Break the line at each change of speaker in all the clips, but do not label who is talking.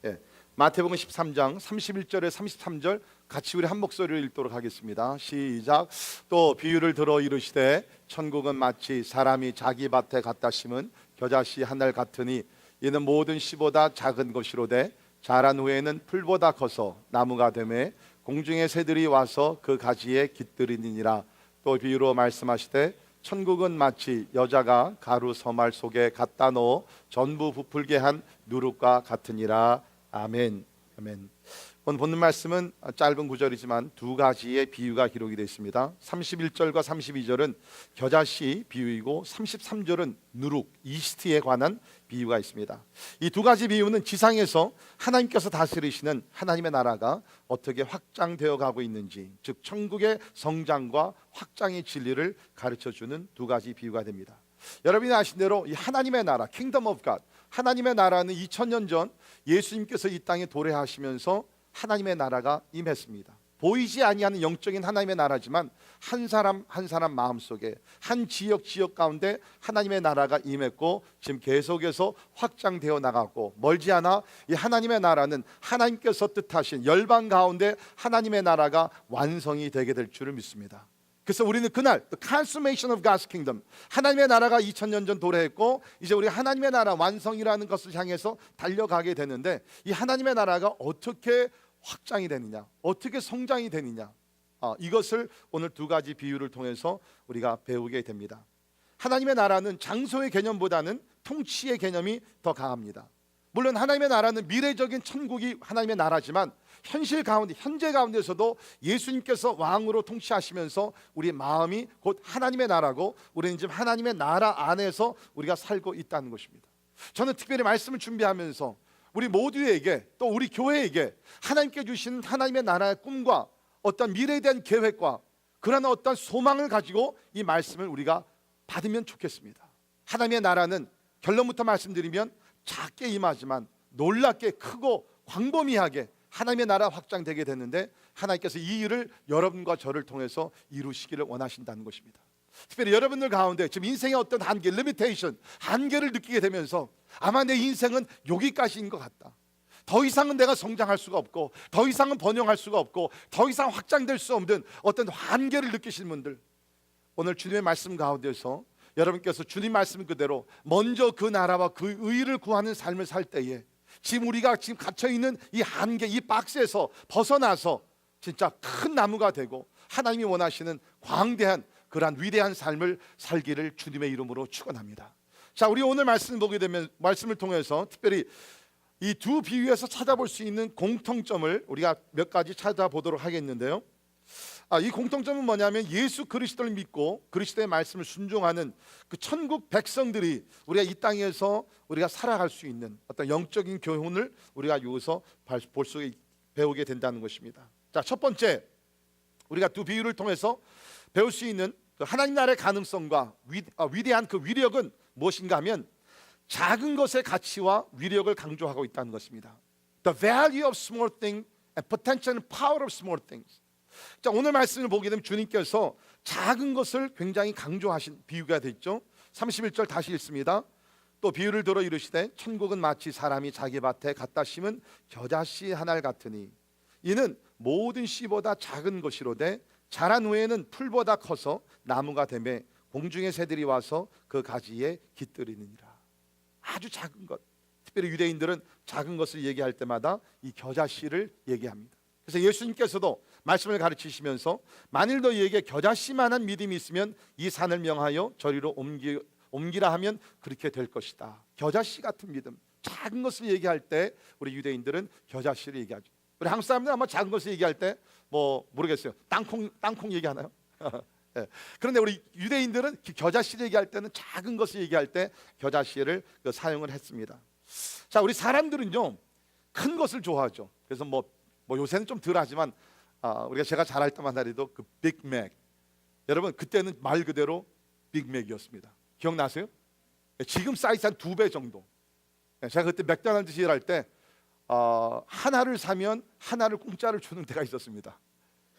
예, 마태복음 13장 31절에 33절 같이 우리 한 목소리로 읽도록 하겠습니다. 시작. 또 비유를 들어 이르시되 천국은 마치 사람이 자기 밭에 갖다 심은 겨자씨 한 알 같으니 이는 모든 씨보다 작은 것이로되 자란 후에는 풀보다 커서 나무가 되매 공중의 새들이 와서 그 가지에 깃들이니라. 또 비유로 말씀하시되 천국은 마치 여자가 가루 서말 속에 갖다 넣어 전부 부풀게 한 누룩과 같으니라. 아멘. 아멘. 오늘 본문 말씀은 짧은 구절이지만 두 가지의 비유가 기록이 되어 있습니다. 31절과 32절은 겨자씨 비유이고 33절은 누룩, 이스트에 관한 비유가 있습니다. 이 두 가지 비유는 지상에서 하나님께서 다스리시는 하나님의 나라가 어떻게 확장되어 가고 있는지, 즉 천국의 성장과 확장의 진리를 가르쳐주는 두 가지 비유가 됩니다. 여러분이 아신 대로 이 하나님의 나라, Kingdom of God, 하나님의 나라는 2000년 전 예수님께서 이 땅에 도래하시면서 하나님의 나라가 임했습니다. 보이지 아니하는 영적인 하나님의 나라지만 한 사람 한 사람 마음속에, 한 지역 가운데 하나님의 나라가 임했고 지금 계속해서 확장되어 나가고, 멀지 않아 이 하나님의 나라는 하나님께서 뜻하신 열방 가운데 하나님의 나라가 완성이 되게 될 줄을 믿습니다. 그래서 우리는 그날 The consummation of God's kingdom, 하나님의 나라가 2000년 전 도래했고 이제 우리 하나님의 나라 완성이라는 것을 향해서 달려가게 되는데, 이 하나님의 나라가 어떻게 확장이 되느냐, 어떻게 성장이 되느냐, 이것을 오늘 두 가지 비유를 통해서 우리가 배우게 됩니다. 하나님의 나라는 장소의 개념보다는 통치의 개념이 더 강합니다. 물론 하나님의 나라는 미래적인 천국이 하나님의 나라지만 현실 가운데, 현재 가운데서도 예수님께서 왕으로 통치하시면서 우리 마음이 곧 하나님의 나라고 우리는 지금 하나님의 나라 안에서 우리가 살고 있다는 것입니다. 저는 특별히 말씀을 준비하면서 우리 모두에게, 또 우리 교회에게 하나님께 주신 하나님의 나라의 꿈과 어떤 미래에 대한 계획과 그러한 어떤 소망을 가지고 이 말씀을 우리가 받으면 좋겠습니다. 하나님의 나라는 결론부터 말씀드리면 작게 임하지만 놀랍게 크고 광범위하게 하나님의 나라 확장되게 되는데, 하나님께서 이 일을 여러분과 저를 통해서 이루시기를 원하신다는 것입니다. 특별히 여러분들 가운데 지금 인생의 어떤 한계, 리미테이션, 한계를 느끼게 되면서 아마 내 인생은 여기까지인 것 같다, 더 이상은 내가 성장할 수가 없고 더 이상은 번영할 수가 없고 더 이상 확장될 수 없는 어떤 한계를 느끼시는 분들, 오늘 주님의 말씀 가운데서 여러분께서 주님 말씀 그대로 먼저 그 나라와 그 의를 구하는 삶을 살 때에 지금 우리가 지금 갇혀있는 이 한계, 이 박스에서 벗어나서 진짜 큰 나무가 되고 하나님이 원하시는 광대한 그러한 위대한 삶을 살기를 주님의 이름으로 축원합니다. 자, 우리 오늘 말씀을 보게 되면 말씀을 통해서 특별히 이 두 비유에서 찾아볼 수 있는 공통점을 우리가 몇 가지 찾아보도록 하겠는데요. 이 공통점은 뭐냐면 예수 그리스도를 믿고 그리스도의 말씀을 순종하는 그 천국 백성들이 우리가 이 땅에서 우리가 살아갈 수 있는 어떤 영적인 교훈을 우리가 여기서 배우게 된다는 것입니다. 자, 첫 번째, 우리가 두 비유를 통해서 배울 수 있는 그 하나님 나라의 가능성과 위대한 그 위력은 무엇인가 하면 작은 것의 가치와 위력을 강조하고 있다는 것입니다. The value of small things and potential and power of small things. 자, 오늘 말씀을 보게 되면 주님께서 작은 것을 굉장히 강조하신 비유가 됐죠. 31절 다시 읽습니다. 또 비유를 들어 이르시되 천국은 마치 사람이 자기 밭에 갖다 심은 겨자씨 한 알 같으니 이는 모든 씨보다 작은 것이로되 자란 후에는 풀보다 커서 나무가 되매 공중의 새들이 와서 그 가지에 깃들이느니라. 아주 작은 것, 특별히 유대인들은 작은 것을 얘기할 때마다 이 겨자씨를 얘기합니다. 그래서 예수님께서도 말씀을 가르치시면서 만일 너희에게 겨자씨만한 믿음이 있으면 이 산을 명하여 저리로 옮기라 하면 그렇게 될 것이다. 겨자씨 같은 믿음, 작은 것을 얘기할 때 우리 유대인들은 겨자씨를 얘기하죠. 우리 한국 사람들은 아마 작은 것을 얘기할 때 모르겠어요, 땅콩 얘기하나요? 네. 그런데 우리 유대인들은 겨자씨를 얘기할 때는 작은 것을 얘기할 때 겨자씨를 사용을 했습니다. 자, 우리 사람들은요 큰 것을 좋아하죠. 그래서 요새는 좀 덜하지만 우리가 제가 잘할 때만 하더라도 그 빅맥, 여러분 그때는 말 그대로 빅맥이었습니다. 기억나세요? 지금 사이즈 한 2배 정도. 제가 그때 맥도날드 일할 때 하나를 사면 하나를 공짜를 주는 데가 있었습니다.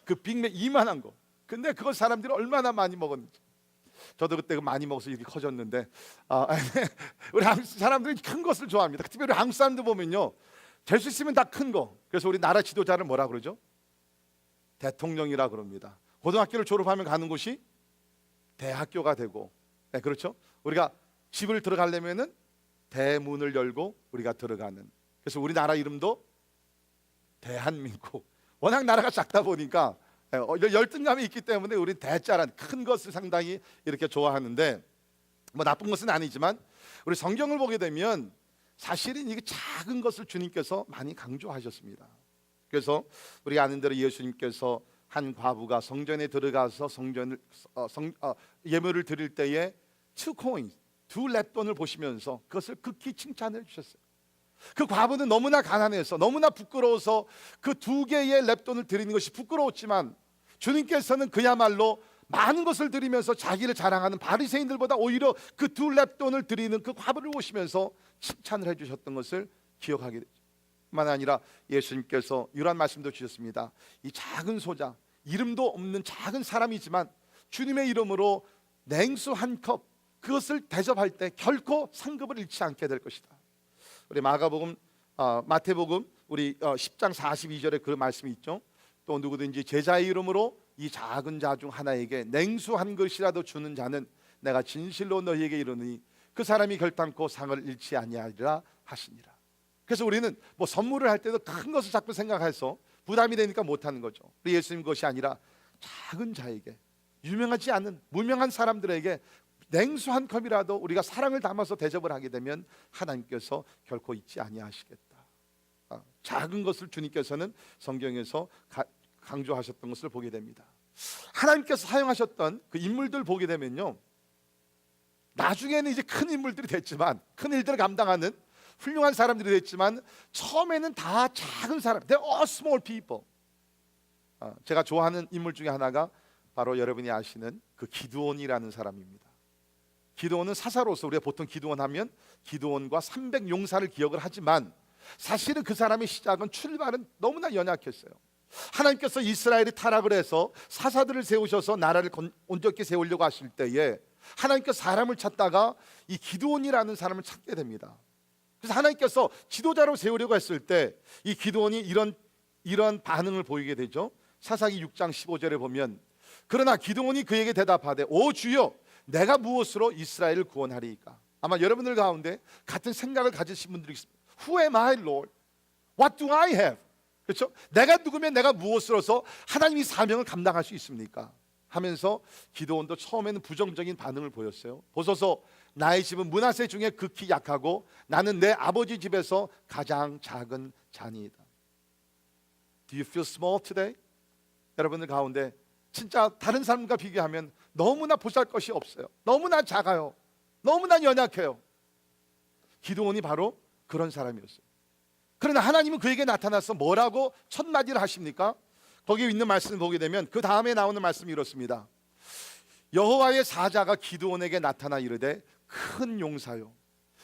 그 빅맥 이만한 거. 근데 그걸 사람들이 얼마나 많이 먹었는지. 저도 그때 많이 먹어서 이렇게 커졌는데 우리 한국 사람들이 큰 것을 좋아합니다. 특별히 한국 사람들 보면요, 될 수 있으면 다 큰 거. 그래서 우리 나라 지도자를 뭐라 그러죠? 대통령이라 그럽니다. 고등학교를 졸업하면 가는 곳이 대학교가 되고, 네, 그렇죠? 우리가 집을 들어가려면은 대문을 열고 우리가 들어가는. 그래서 우리나라 이름도 대한민국. 워낙 나라가 작다 보니까 열등감이 있기 때문에 우리 대자란 큰 것을 상당히 이렇게 좋아하는데, 뭐 나쁜 것은 아니지만 우리 성경을 보게 되면 사실은 이게 작은 것을 주님께서 많이 강조하셨습니다. 그래서 우리가 아는 대로 예수님께서 한 과부가 성전에 들어가서 예물을 드릴 때에 2 coins, 2 렙돈을 보시면서 그것을 극히 칭찬해 주셨어요. 그 과부는 너무나 가난해서 너무나 부끄러워서 그 2개의 렙돈을 드리는 것이 부끄러웠지만, 주님께서는 그야말로 많은 것을 드리면서 자기를 자랑하는 바리새인들보다 오히려 그 2 렙돈을 드리는 그 과부를 보시면서 칭찬을 해주셨던 것을 기억하게 되죠. 뿐만 아니라 예수님께서 이러한 말씀도 주셨습니다. 이 작은 소자, 이름도 없는 작은 사람이지만 주님의 이름으로 냉수 한 컵, 그것을 대접할 때 결코 상급을 잃지 않게 될 것이다. 우리 마태복음 우리 10장 42절에 그 말씀이 있죠. 또 누구든지 제자의 이름으로 이 작은 자 중 하나에게 냉수 한 그릇이라도 주는 자는 내가 진실로 너희에게 이르노니 그 사람이 결단코 상을 잃지 아니하리라 하시니라. 그래서 우리는 뭐 선물을 할 때도 큰 것을 자꾸 생각해서 부담이 되니까 못하는 거죠. 우리 예수님 것이 아니라 작은 자에게, 유명하지 않은 무명한 사람들에게 냉수 한 컵이라도 우리가 사랑을 담아서 대접을 하게 되면 하나님께서 결코 잊지 아니하시겠다. 작은 것을 주님께서는 성경에서 강조하셨던 것을 보게 됩니다. 하나님께서 사용하셨던 그 인물들 보게 되면요, 나중에는 이제 큰 인물들이 됐지만, 큰 일들을 감당하는 훌륭한 사람들이 됐지만, 처음에는 다 작은 사람, they're all small people. 제가 좋아하는 인물 중에 하나가 바로 여러분이 아시는 그 기드온이라는 사람입니다. 기드온은 사사로서 우리가 보통 기드온 하면 기드온과 300 용사를 기억을 하지만, 사실은 그 사람의 시작은, 출발은 너무나 연약했어요. 하나님께서 이스라엘이 타락을 해서 사사들을 세우셔서 나라를 온전히 세우려고 하실 때에 하나님께서 사람을 찾다가 이 기드온이라는 사람을 찾게 됩니다. 그래서 하나님께서 지도자로 세우려고 했을 때 이 기드온이 이런 반응을 보이게 되죠. 사사기 6장 15절에 보면, 그러나 기드온이 그에게 대답하되 오 주여 내가 무엇으로 이스라엘을 구원하리이까. 아마 여러분들 가운데 같은 생각을 가지신 분들이 있습니다. Who am I, Lord? What do I have? 그렇죠? 내가 누구면 내가 무엇으로서 하나님이 사명을 감당할 수 있습니까? 하면서 기드온도 처음에는 부정적인 반응을 보였어요. 보소서 나의 집은 므낫세 중에 극히 약하고 나는 내 아버지 집에서 가장 작은 자니이다. Do you feel small today? 여러분들 가운데 진짜 다른 사람과 비교하면 너무나 보잘것이 없어요. 너무나 작아요. 너무나 연약해요. 기드온이 바로 그런 사람이었어요. 그러나 하나님은 그에게 나타나서 뭐라고 첫 마디를 하십니까? 거기에 있는 말씀을 보게 되면 그 다음에 나오는 말씀이 이렇습니다. 여호와의 사자가 기드온에게 나타나 이르되 큰 용사요.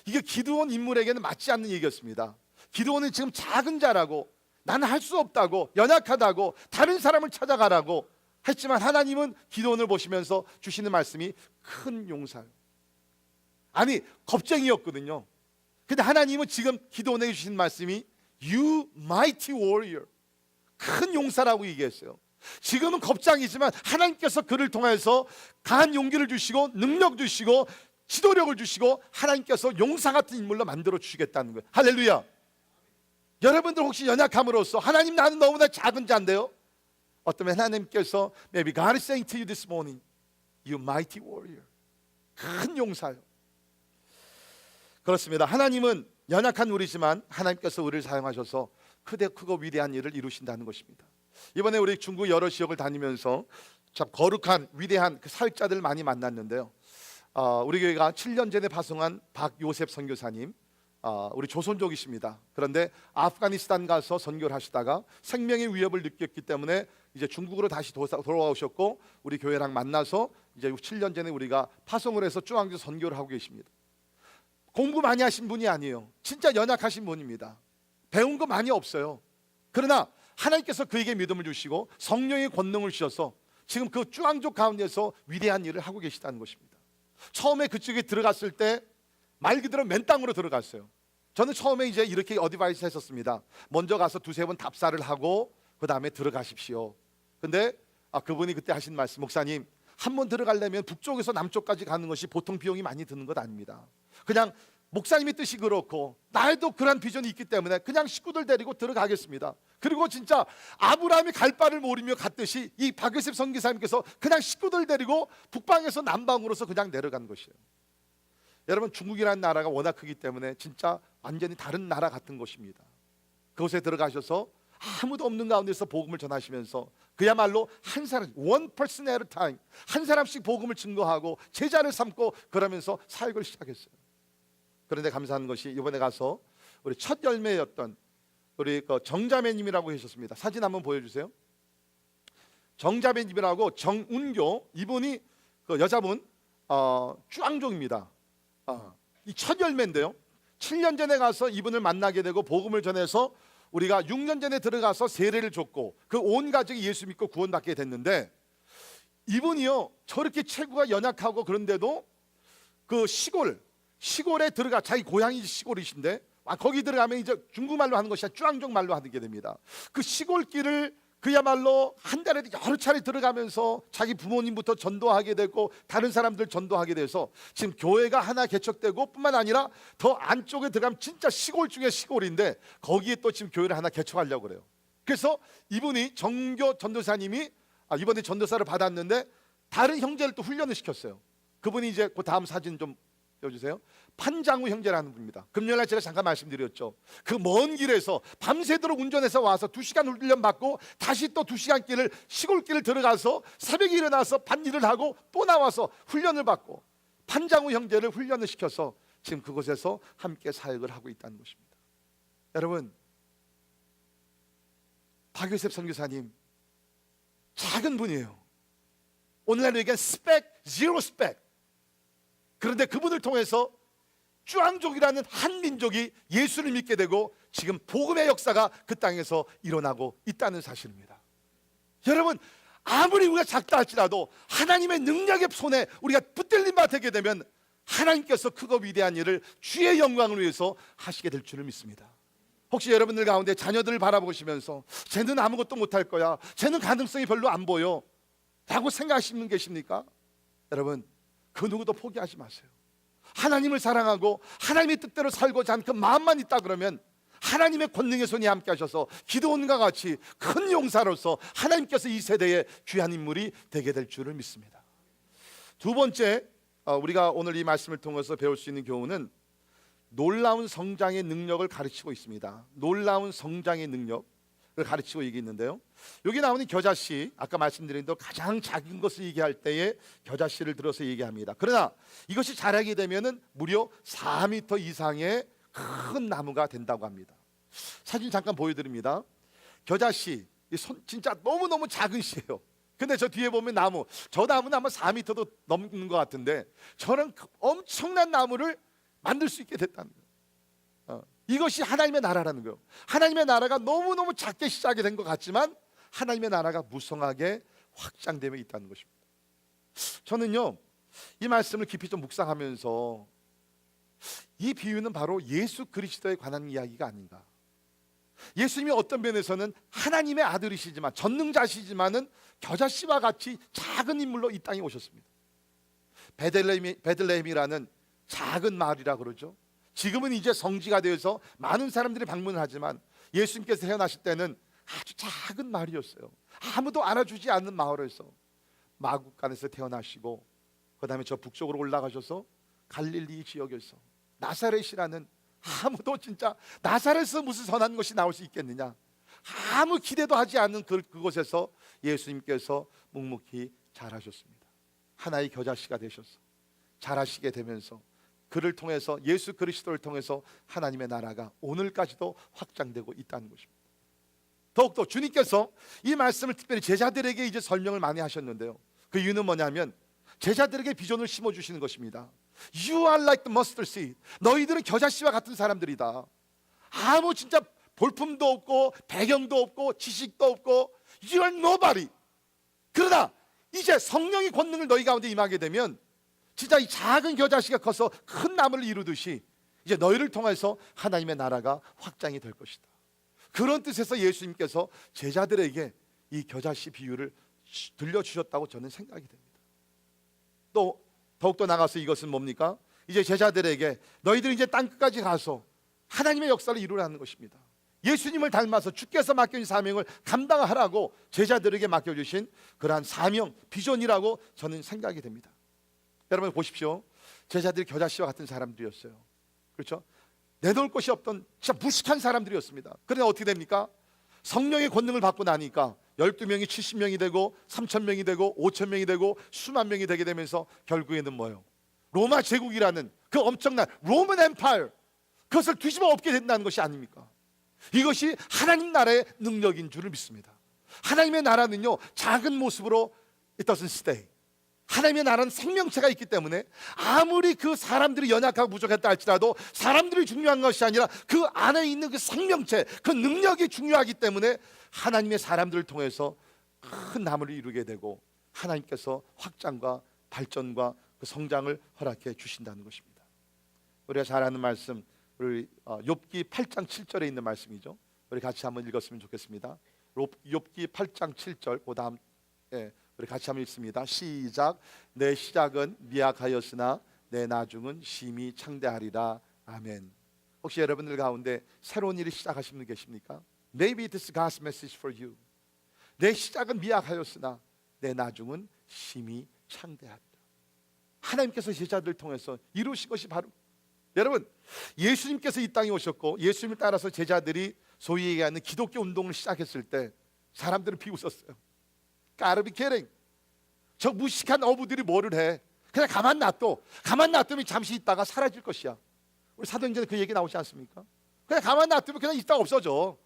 이게 기드온 인물에게는 맞지 않는 얘기였습니다. 기드온은 지금 작은 자라고, 나는 할 수 없다고, 연약하다고, 다른 사람을 찾아가라고 했지만, 하나님은 기드온을 보시면서 주시는 말씀이 큰 용사요. 아니, 겁쟁이였거든요. 근데 하나님은 지금 기드온에게 주신 말씀이 You mighty warrior, 큰 용사라고 얘기했어요. 지금은 겁장이지만 하나님께서 그를 통해서 강한 용기를 주시고 능력 주시고 지도력을 주시고 하나님께서 용사 같은 인물로 만들어 주시겠다는 거예요. 할렐루야. 여러분들 혹시 연약함으로써 하나님 나는 너무나 작은 자인데요, 어쩌면 하나님께서 Maybe God is saying to you this morning, You mighty warrior, 큰 용사요. 그렇습니다. 하나님은 연약한 우리지만 하나님께서 우리를 사용하셔서 크고 위대한 일을 이루신다는 것입니다. 이번에 우리 중국 여러 지역을 다니면서 참 거룩한 위대한 그 사역자들을 많이 만났는데요, 우리 교회가 7년 전에 파송한 박요셉 선교사님, 우리 조선족이십니다. 그런데 아프가니스탄 가서 선교를 하시다가 생명의 위협을 느꼈기 때문에 이제 중국으로 다시 돌아오셨고, 우리 교회랑 만나서 이제 7년 전에 우리가 파송을 해서 중앙에서 선교를 하고 계십니다. 공부 많이 하신 분이 아니에요. 진짜 연약하신 분입니다. 배운 거 많이 없어요. 그러나 하나님께서 그에게 믿음을 주시고 성령의 권능을 주셔서 지금 그 쭈앙족 가운데서 위대한 일을 하고 계시다는 것입니다. 처음에 그쪽에 들어갔을 때 말 그대로 맨 땅으로 들어갔어요. 저는 처음에 이제 이렇게 어드바이스 했었습니다. 먼저 가서 두세 번 답사를 하고 그 다음에 들어가십시오. 근데 그분이 그때 하신 말씀, 목사님, 한 번 들어가려면 북쪽에서 남쪽까지 가는 것이 보통 비용이 많이 드는 것 아닙니다. 그냥 목사님의 뜻이 그렇고 나에도 그런 비전이 있기 때문에 그냥 식구들 데리고 들어가겠습니다. 그리고 진짜 아브라함이 갈 바를 모르며 갔듯이 이 박요셉 선교사님께서 그냥 식구들 데리고 북방에서 남방으로서 그냥 내려간 것이에요. 여러분, 중국이라는 나라가 워낙 크기 때문에 진짜 완전히 다른 나라 같은 곳입니다. 그곳에 들어가셔서 아무도 없는 가운데서 복음을 전하시면서 그야말로 한 사람, one person at a time, 한 사람씩 복음을 증거하고 제자를 삼고 그러면서 사역을 시작했어요. 그런데 감사한 것이 이번에 가서 우리 첫 열매였던 우리 정자매님이라고 하셨습니다. 사진 한번 보여주세요. 정자매님이라고 정운교, 이분이 그 여자분 쭈앙종입니다. 이 첫 열매인데요, 7년 전에 가서 이분을 만나게 되고 복음을 전해서 우리가 6년 전에 들어가서 세례를 줬고 그 온 가족이 예수 믿고 구원받게 됐는데, 이분이요 저렇게 체구가 연약하고 그런데도 그 시골에 들어가, 자기 고향이 시골이신데 거기 들어가면 이제 중국말로 하는 것이 아니라 쭈앙종 말로 하게 됩니다. 그 시골길을 그야말로 한 달에 여러 차례 들어가면서 자기 부모님부터 전도하게 되고 다른 사람들 전도하게 돼서 지금 교회가 하나 개척되고 뿐만 아니라 더 안쪽에 들어가면 진짜 시골 중에 시골인데 거기에 또 지금 교회를 하나 개척하려고 그래요. 그래서 이분이 정교 전도사님이 이번에 전도사를 받았는데 다른 형제를 또 훈련을 시켰어요. 그분이 이제 그 다음 사진 좀 띄워주세요. 판장우 형제라는 분입니다. 금요일날 제가 잠깐 말씀드렸죠. 그 먼 길에서 밤새도록 운전해서 와서 2시간 훈련 받고 다시 또 2시간 길을 시골길을 들어가서 새벽에 일어나서 밭일을 하고 또 나와서 훈련을 받고 판장우 형제를 훈련을 시켜서 지금 그곳에서 함께 사역을 하고 있다는 것입니다. 여러분, 박요셉 선교사님 작은 분이에요. 오늘날 얘기한 제로 스펙. 그런데 그분을 통해서 쭈앙족이라는 한 민족이 예수를 믿게 되고 지금 복음의 역사가 그 땅에서 일어나고 있다는 사실입니다. 여러분, 아무리 우리가 작다 할지라도 하나님의 능력의 손에 우리가 붙들림 받게 되면 하나님께서 크고 위대한 일을 주의 영광을 위해서 하시게 될 줄을 믿습니다. 혹시 여러분들 가운데 자녀들을 바라보시면서 쟤는 아무것도 못할 거야, 쟤는 가능성이 별로 안 보여 라고 생각하시는 분 계십니까? 여러분, 그 누구도 포기하지 마세요. 하나님을 사랑하고 하나님의 뜻대로 살고자 하는 그 마음만 있다 그러면 하나님의 권능의 손이 함께 하셔서 기드온과 같이 큰 용사로서 하나님께서 이 세대의 귀한 인물이 되게 될 줄을 믿습니다. 두 번째, 우리가 오늘 이 말씀을 통해서 배울 수 있는 교훈은 놀라운 성장의 능력을 가르치고 있습니다. 놀라운 성장의 능력을 가르치고 얘기했는데요, 여기 나오는 겨자씨, 아까 말씀드린 대로 가장 작은 것을 얘기할 때에 겨자씨를 들어서 얘기합니다. 그러나 이것이 자라게 되면은 무려 4m 이상의 큰 나무가 된다고 합니다. 사진 잠깐 보여드립니다. 겨자씨, 진짜 너무너무 작은 씨예요. 근데 저 뒤에 보면 저 나무는 아마 4m도 넘는 것 같은데 저는 엄청난 나무를 만들 수 있게 됐다는 거예요. 이것이 하나님의 나라라는 거예요. 하나님의 나라가 너무너무 작게 시작이 된 것 같지만 하나님의 나라가 무성하게 확장되어 있다는 것입니다. 저는요, 이 말씀을 깊이 좀 묵상하면서 이 비유는 바로 예수 그리스도에 관한 이야기가 아닌가. 예수님이 어떤 면에서는 하나님의 아들이시지만 전능자시지만은 겨자씨와 같이 작은 인물로 이 땅에 오셨습니다. 베들레헴이라는 작은 마을이라 그러죠. 지금은 이제 성지가 되어서 많은 사람들이 방문을 하지만 예수님께서 태어나실 때는 아주 작은 마을이었어요. 아무도 알아주지 않는 마을에서 마국간에서 태어나시고 그 다음에 저 북쪽으로 올라가셔서 갈릴리 지역에서 나사렛이라는, 아무도 진짜 나사렛에서 무슨 선한 것이 나올 수 있겠느냐, 아무 기대도 하지 않는 그곳에서 예수님께서 묵묵히 자라셨습니다. 하나의 겨자씨가 되셔서 자라시게 되면서 그를 통해서, 예수 그리스도를 통해서 하나님의 나라가 오늘까지도 확장되고 있다는 것입니다. 더욱더 주님께서 이 말씀을 특별히 제자들에게 이제 설명을 많이 하셨는데요, 그 이유는 뭐냐면 제자들에게 비전을 심어주시는 것입니다. You are like the mustard seed. 너희들은 겨자씨와 같은 사람들이다. 아무 진짜 볼품도 없고 배경도 없고 지식도 없고 You are nobody. 그러나 이제 성령의 권능을 너희 가운데 임하게 되면 진짜 이 작은 겨자씨가 커서 큰 나무를 이루듯이 이제 너희를 통해서 하나님의 나라가 확장이 될 것이다. 그런 뜻에서 예수님께서 제자들에게 이 겨자씨 비유를 들려주셨다고 저는 생각이 됩니다. 또 더욱더 나가서 이것은 뭡니까? 이제 제자들에게 너희들 이제 땅끝까지 가서 하나님의 역사를 이루라는 것입니다. 예수님을 닮아서 주께서 맡겨진 사명을 감당하라고 제자들에게 맡겨주신 그러한 사명, 비전이라고 저는 생각이 됩니다. 여러분 보십시오. 제자들이 겨자씨와 같은 사람들이었어요. 그렇죠? 내놓을 곳이 없던 진짜 무식한 사람들이었습니다. 그러나 어떻게 됩니까? 성령의 권능을 받고 나니까 12명이 70명이 되고 3,000명이 되고 5,000명이 되고 수만 명이 되게 되면서 결국에는 뭐예요? 로마 제국이라는 그 엄청난 로만 엠파이어, 그것을 뒤집어 엎게 된다는 것이 아닙니까? 이것이 하나님 나라의 능력인 줄을 믿습니다. 하나님의 나라는요, 작은 모습으로 it doesn't stay. 하나님의 나라는 생명체가 있기 때문에 아무리 그 사람들이 연약하고 부족했다 할지라도 사람들이 중요한 것이 아니라 그 안에 있는 그 생명체, 그 능력이 중요하기 때문에 하나님의 사람들을 통해서 큰 나무를 이루게 되고 하나님께서 확장과 발전과 그 성장을 허락해 주신다는 것입니다. 우리가 잘 아는 말씀, 우리 욥기 8장 7절에 있는 말씀이죠. 우리 같이 한번 읽었으면 좋겠습니다. 욥기 8장 7절, 그 다음 우리 같이 한번 읽습니다. 시작. 내 시작은 미약하였으나 내 나중은 심히 창대하리라. 아멘. 혹시 여러분들 가운데 새로운 일을 시작하신 분 계십니까? Maybe this is God's message for you. 내 시작은 미약하였으나 내 나중은 심히 창대하리라. 하나님께서 제자들을 통해서 이루신 것이 바로, 여러분, 예수님께서 이 땅에 오셨고 예수님을 따라서 제자들이 소위 얘기하는 기독교 운동을 시작했을 때 사람들은 비웃었어요. 까르비 캐랭, 저 무식한 어부들이 뭐를 해? 그냥 가만 놔두면 잠시 있다가 사라질 것이야. 우리 사도행전에 그 얘기 나오지 않습니까? 그냥 가만 놔두면 그냥 있다가 없어져.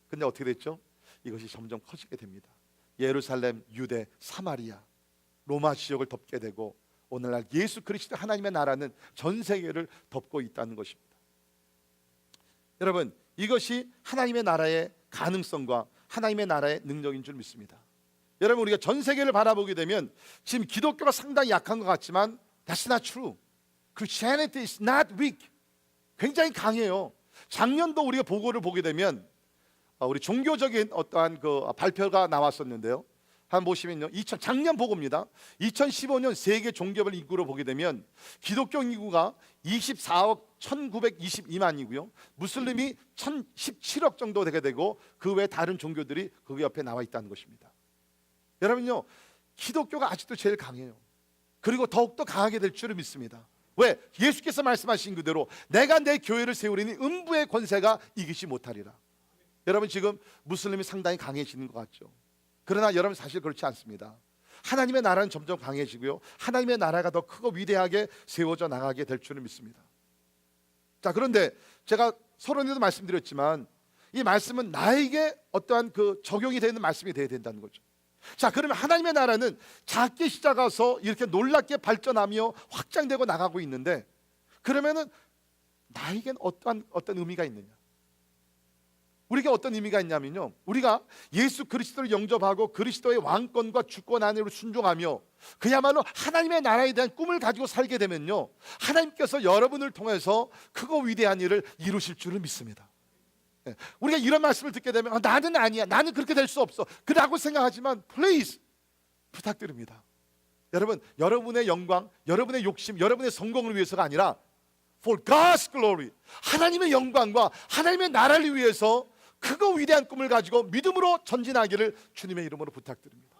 근데 어떻게 됐죠? 이것이 점점 커지게 됩니다. 예루살렘, 유대, 사마리아, 로마 지역을 덮게 되고 오늘날 예수 그리스도 하나님의 나라는 전 세계를 덮고 있다는 것입니다. 여러분, 이것이 하나님의 나라의 가능성과 하나님의 나라의 능력인 줄 믿습니다. 여러분, 우리가 전 세계를 바라보게 되면 지금 기독교가 상당히 약한 것 같지만 That's not true. Christianity is not weak. 굉장히 강해요. 작년도 우리가 보고를 보게 되면 우리 종교적인 어떠한 그 발표가 나왔었는데요. 한번 보시면요, 작년 보고입니다. 2015년 세계 종교별 인구로 보게 되면 기독교 인구가 24억 1922만이고요 무슬림이 1017억 정도 되게 되고 그 외 다른 종교들이 그 옆에 나와 있다는 것입니다. 여러분요, 기독교가 아직도 제일 강해요. 그리고 더욱더 강하게 될 줄을 믿습니다. 왜? 예수께서 말씀하신 그대로 내가 내 교회를 세우리니 음부의 권세가 이기지 못하리라. 여러분, 지금 무슬림이 상당히 강해지는 것 같죠? 그러나 여러분, 사실 그렇지 않습니다. 하나님의 나라는 점점 강해지고요, 하나님의 나라가 더 크고 위대하게 세워져 나가게 될 줄을 믿습니다. 자, 그런데 제가 서론에도 말씀드렸지만 이 말씀은 나에게 어떠한 그 적용이 되는 말씀이 되어야 된다는 거죠. 자, 그러면 하나님의 나라는 작게 시작해서 이렇게 놀랍게 발전하며 확장되고 나가고 있는데, 그러면은 나에겐 어떤 의미가 있느냐? 우리에게 어떤 의미가 있냐면요, 우리가 예수 그리스도를 영접하고 그리스도의 왕권과 주권 안으로 순종하며 그야말로 하나님의 나라에 대한 꿈을 가지고 살게 되면요, 하나님께서 여러분을 통해서 크고 위대한 일을 이루실 줄을 믿습니다. 우리가 이런 말씀을 듣게 되면 나는 아니야, 나는 그렇게 될 수 없어 그라고 생각하지만 please 부탁드립니다. 여러분, 여러분의 영광, 여러분의 욕심, 여러분의 성공을 위해서가 아니라 for God's glory, 하나님의 영광과 하나님의 나라를 위해서 크고 위대한 꿈을 가지고 믿음으로 전진하기를 주님의 이름으로 부탁드립니다.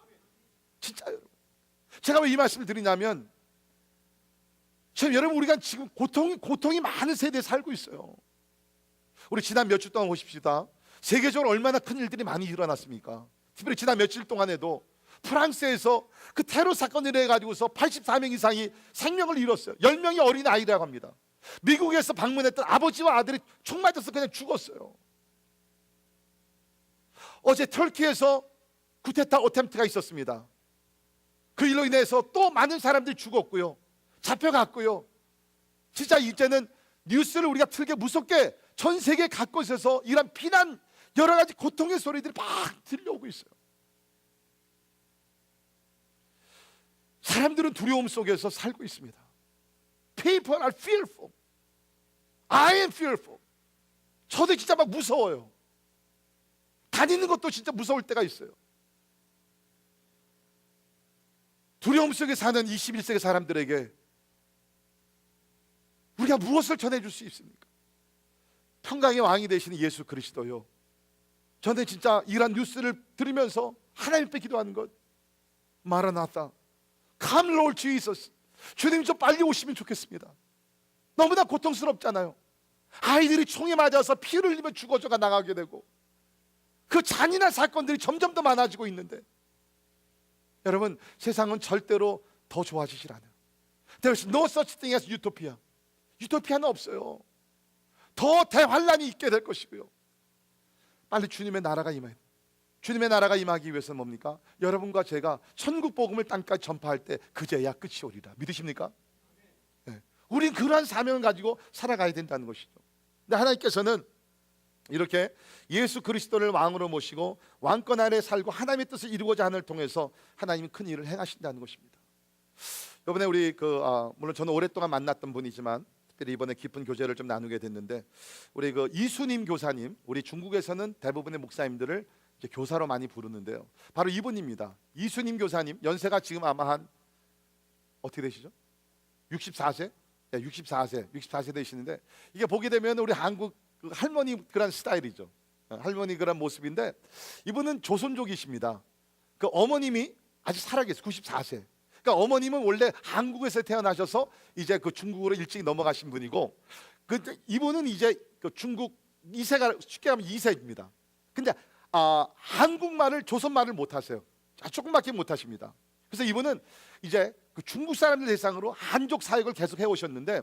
진짜 여러분, 제가 왜 이 말씀을 드리냐면 지금 여러분, 우리가 지금 고통이 많은 세대에 살고 있어요. 우리 지난 몇 주 동안 보십시다. 세계적으로 얼마나 큰 일들이 많이 일어났습니까? 특별히 지난 며칠 동안에도 프랑스에서 그 테러 사건을 해가지고서 84명 이상이 생명을 잃었어요. 10명이 어린 아이라고 합니다. 미국에서 방문했던 아버지와 아들이 총 맞아서 그냥 죽었어요. 어제 터키에서 쿠데타 어템트가 있었습니다. 그 일로 인해서 또 많은 사람들이 죽었고요, 잡혀갔고요. 진짜 이제는 뉴스를 우리가 틀게 무섭게 전 세계 각곳에서 이런 비난, 여러 가지 고통의 소리들이 막 들려오고 있어요. 사람들은 두려움 속에서 살고 있습니다. People are fearful. I am fearful. 저도 진짜 막 무서워요. 다니는 것도 진짜 무서울 때가 있어요. 두려움 속에 사는 21세기 사람들에게 우리가 무엇을 전해줄 수 있습니까? 평강의 왕이 되시는 예수 그리스도요. 저는 진짜 이런 뉴스를 들으면서 하나님 앞에 기도하는 것, 마라나타, Come Lord Jesus. 주님 좀 빨리 오시면 좋겠습니다. 너무나 고통스럽잖아요. 아이들이 총에 맞아서 피를 흘리며 죽어져가 나가게 되고 그 잔인한 사건들이 점점 더 많아지고 있는데, 여러분, 세상은 절대로 더 좋아지질 않아요. There's no such thing as utopia. 유토피아는 없어요. 더 대환란이 있게 될 것이고요. 빨리 주님의 나라가 임해요. 주님의 나라가 임하기 위해서는 뭡니까? 여러분과 제가 천국 복음을 땅까지 전파할 때 그제야 끝이 오리라. 믿으십니까? 네. 우린 그러한 사명을 가지고 살아가야 된다는 것이죠. 근데 하나님께서는 이렇게 예수 그리스도를 왕으로 모시고 왕권 아래 살고 하나님의 뜻을 이루고자 하는 을 통해서 하나님이 큰 일을 행하신다는 것입니다. 이번에 우리 물론 저는 오랫동안 만났던 분이지만 특별히 이번에 깊은 교제를 좀 나누게 됐는데, 우리 이수님 교사님, 우리 중국에서는 대부분의 목사님들을 이제 교사로 많이 부르는데요. 바로 이분입니다. 이수님 교사님, 연세가 지금 아마 한 어떻게 되시죠? 64세? 네, 64세 되시는데, 이게 보게 되면 우리 한국 할머니 그런 스타일이죠. 할머니 그런 모습인데, 이분은 조선족이십니다. 그 어머님이 아직 살아계세요. 94세. 그러니까 어머님은 원래 한국에서 태어나셔서 이제 그 중국으로 일찍 넘어가신 분이고, 이분은 이제 그 중국 2세가 쉽게 하면 2세입니다. 근데 한국말을, 조선말을 못하세요. 조금밖에 못하십니다. 그래서 이분은 이제 그 중국 사람들 대상으로 한족 사역을 계속 해오셨는데,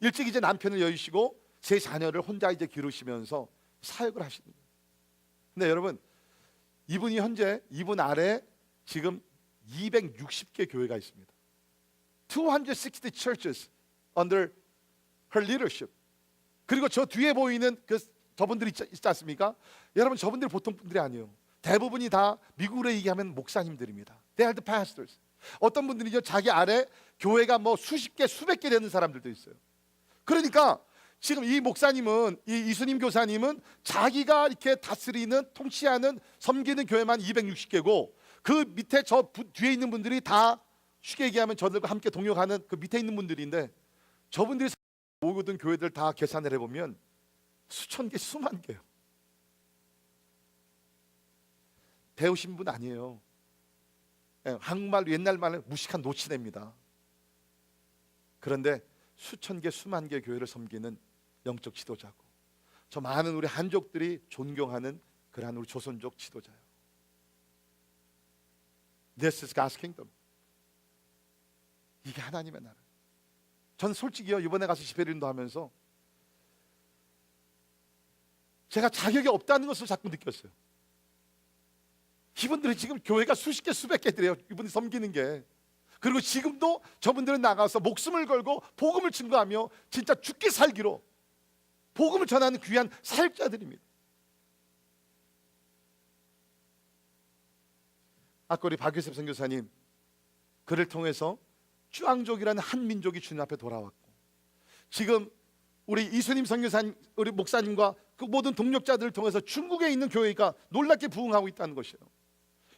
일찍 이제 남편을 여의시고 세 자녀를 혼자 이제 기르시면서 사역을 하시는 거예요. 근데 여러분, 이분이 현재 이분 아래 지금 260개 교회가 있습니다. 260 churches under her leadership. 그리고 저 뒤에 보이는 저분들이 있지 않습니까? 여러분, 저분들 보통 분들이 아니에요. 대부분이 다 미국으로 얘기하면 목사님들입니다. They are the pastors. 어떤 분들이죠, 자기 아래 교회가 뭐 수십 개, 수백 개 되는 사람들도 있어요. 그러니까 지금 이 목사님은, 이 이수님 교사님은 자기가 이렇게 다스리는, 통치하는, 섬기는 교회만 260개고 그 밑에 저 뒤에 있는 분들이 다 쉽게 얘기하면 저들과 함께 동역하는 그 밑에 있는 분들인데, 저분들이 모든 교회들 다 계산을 해보면 수천 개, 수만 개요. 배우신 분 아니에요. 한국말, 옛날 말은 무식한 노치냅니다. 그런데 수천 개, 수만 개 교회를 섬기는 영적 지도자고, 저 많은 우리 한족들이 존경하는 그러한 우리 조선족 지도자예요. This is God's kingdom. 이게 하나님의 나라. 전 솔직히요, 이번에 가서 집회를 인도하면서 제가 자격이 없다는 것을 자꾸 느꼈어요. 이분들이 지금 교회가 수십 개, 수백 개들이에요. 이분들이 섬기는 게. 그리고 지금도 저분들은 나가서 목숨을 걸고 복음을 증거하며 진짜 죽기 살기로 복음을 전하는 귀한 사역자들입니다. 아까 우리 박유셉 선교사님, 그를 통해서 쭈앙족이라는 한 민족이 주님 앞에 돌아왔고, 지금 우리 이수님 선교사님, 우리 목사님과 그 모든 동력자들을 통해서 중국에 있는 교회가 놀랍게 부흥하고 있다는 것이에요.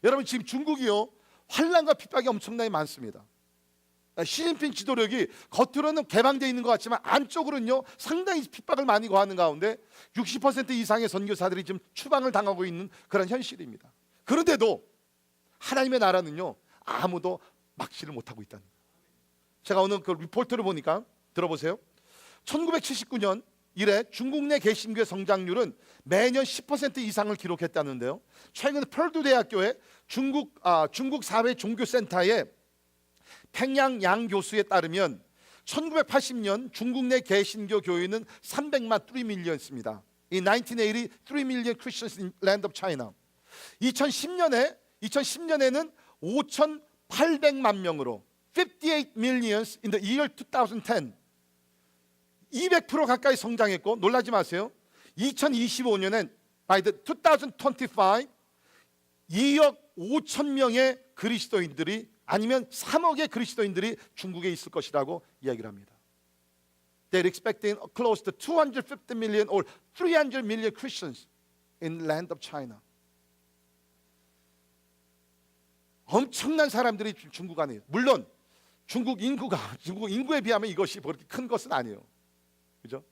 여러분, 지금 중국이요, 환난과 핍박이 엄청나게 많습니다. 시진핑 지도력이 겉으로는 개방되어 있는 것 같지만 안쪽으로는요 상당히 핍박을 많이 거하는 가운데 60% 이상의 선교사들이 지금 추방을 당하고 있는 그런 현실입니다. 그런데도 하나님의 나라는요 아무도 막지를 못하고 있다는 거예요. 제가 오늘 그 리포트를 보니까 들어보세요. 1979년 이래 중국 내 개신교의 성장률은 매년 10% 이상을 기록했다는데요. 최근 펄두 대학교의 중국 사회 종교센터의 팽양 양 교수에 따르면 1980년 중국 내 개신교 교인은 300만 3 million입니다. In 1980, 3 million Christians in land of China. 2010년에는 5,800만 명으로 58 millions in the year 2010. 200% 가까이 성장했고, 놀라지 마세요. 2025년엔 by the 2025 2억 5천 명의 그리스도인들이, 아니면 3억의 그리스도인들이 중국에 있을 것이라고 이야기를 합니다. they're expecting close to 250 million or 300 million Christians in land of China. 엄청난 사람들이 중국 안에 있어요. 물론 중국 인구에 비하면 이것이 그렇게 큰 것은 아니에요. 그죠?